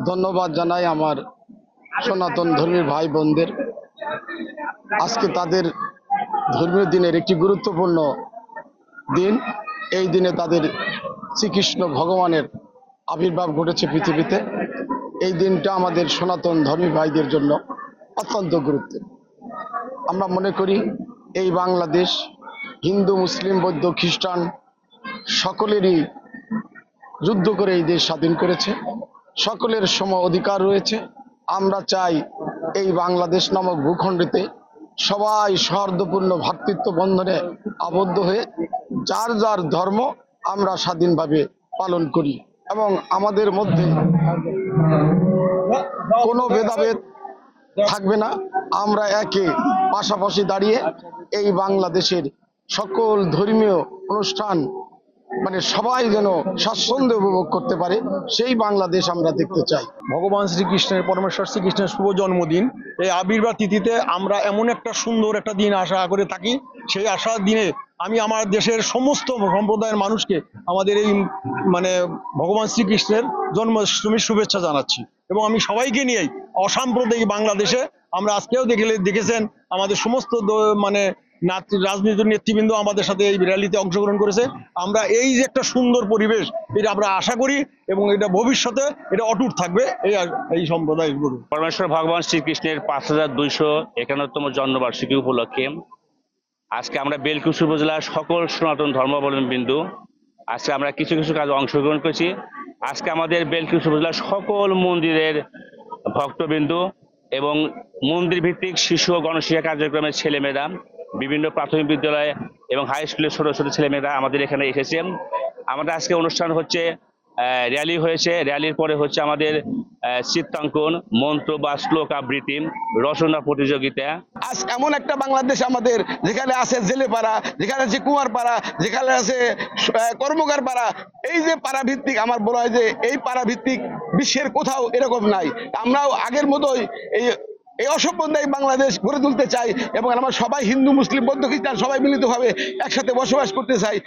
ধন্যবাদ জানাই আমার সনাতন ধর্মীয় ভাই বোনদের। আজকে তাদের ধর্মীয় দিনের একটি গুরুত্বপূর্ণ দিন। এই দিনে তাদের শ্রীকৃষ্ণ ভগবানের আবির্ভাব ঘটেছে পৃথিবীতে। এই দিনটা আমাদের সনাতন ধর্মী ভাইদের জন্য অত্যন্ত গুরুত্বের। আমরা মনে করি এই বাংলাদেশ হিন্দু, মুসলিম, বৌদ্ধ, খ্রিস্টান সকলেরই যুদ্ধ করে এই দেশ স্বাধীন করেছে। সকলের সম অধিকার রয়েছে। আমরা চাই এই বাংলাদেশ নামক ভূখণ্ডেতে সবাই সৌহার্দ্যপূর্ণ ভ্রাতৃত্ব বন্ধনে আবদ্ধ হয়ে যার যার ধর্ম আমরা স্বাধীনভাবে পালন করি এবং আমাদের মধ্যে কোনো ভেদাভেদ থাকবে না। আমরা একে পাশাপাশি দাঁড়িয়ে এই বাংলাদেশের সকল ধর্মীয় অনুষ্ঠান সবাই যেন স্বাচ্ছন্দ্য উপভোগ করতে পারে, সেই বাংলাদেশ আমরা দেখতে চাই। ভগবান শ্রীকৃষ্ণের, পরমেশ্বর শ্রীকৃষ্ণের শুভ জন্মদিন, এই আবির্ভাব তিথিতে আমরা এমন একটা সুন্দর একটা দিন আশা করে থাকি। সেই আশার দিনে আমি আমার দেশের সমস্ত সম্প্রদায়ের মানুষকে আমাদের এই ভগবান শ্রীকৃষ্ণের জন্মাষ্টমীর শুভেচ্ছা জানাচ্ছি। এবং আমি সবাইকে নিয়েই অসাম্প্রদায়িক বাংলাদেশে আমরা আজকেও দেখেছেন আমাদের সমস্ত রাজনীতির নেতৃবৃন্দ আমাদের সাথে এই র্যালিতে অংশগ্রহণ করেছে। আমরা এই যে একটা সুন্দর পরিবেশ, এটা আমরা আশা করি এবং এটা ভবিষ্যতে এটা অটুট থাকবে এই সম্প্রদায়ের গুরু পরমেশ্বর ভগবান শ্রীকৃষ্ণের 5251তম জন্মবার্ষিকী উপলক্ষে আজকে আমরা বেলকুচি উপজেলার সকল সনাতন ধর্মাবলম্বীবৃন্দ আজকে আমরা কিছু কিছু কাজে অংশগ্রহণ করেছি। আজকে আমাদের বেলকুচি উপজেলার সকল মন্দিরের ভক্তবৃন্দ এবং মন্দির ভিত্তিক শিশু ও গণশিক্ষা কার্যক্রমের ছেলেমেয়েরা, বিভিন্ন প্রাথমিক বিদ্যালয় এবং হাই স্কুলের ছোট ছোট ছেলেমেয়েরা আমাদের এখানে এসেছে। আমাদের আজকে অনুষ্ঠান হচ্ছে, র্যালি হয়েছে। র্যালির পরে হচ্ছে আমাদের চিত্রাঙ্কন, মন্ত্র বা শ্লোক আবৃত্তি, রচনা প্রতিযোগিতা। আজ এমন একটা বাংলাদেশ আমাদের, যেখানে আছে জেলে পাড়া, যেখানে আছে কুমার পাড়া, যেখানে আছে কর্মকার পাড়া। এই যে পাড়া ভিত্তিক, আমার বলা হয় যে এই পাড়া ভিত্তিক বিশ্বের কোথাও এরকম নাই। আমরাও আগের মতোই এই অসাম্প্রদায়িক বাংলাদেশ গড়ে তুলতে চাই এবং আমরা সবাই হিন্দু, মুসলিম, বৌদ্ধ, খ্রিস্টান সবাই মিলিতভাবে একসাথে বসবাস করতে চাই।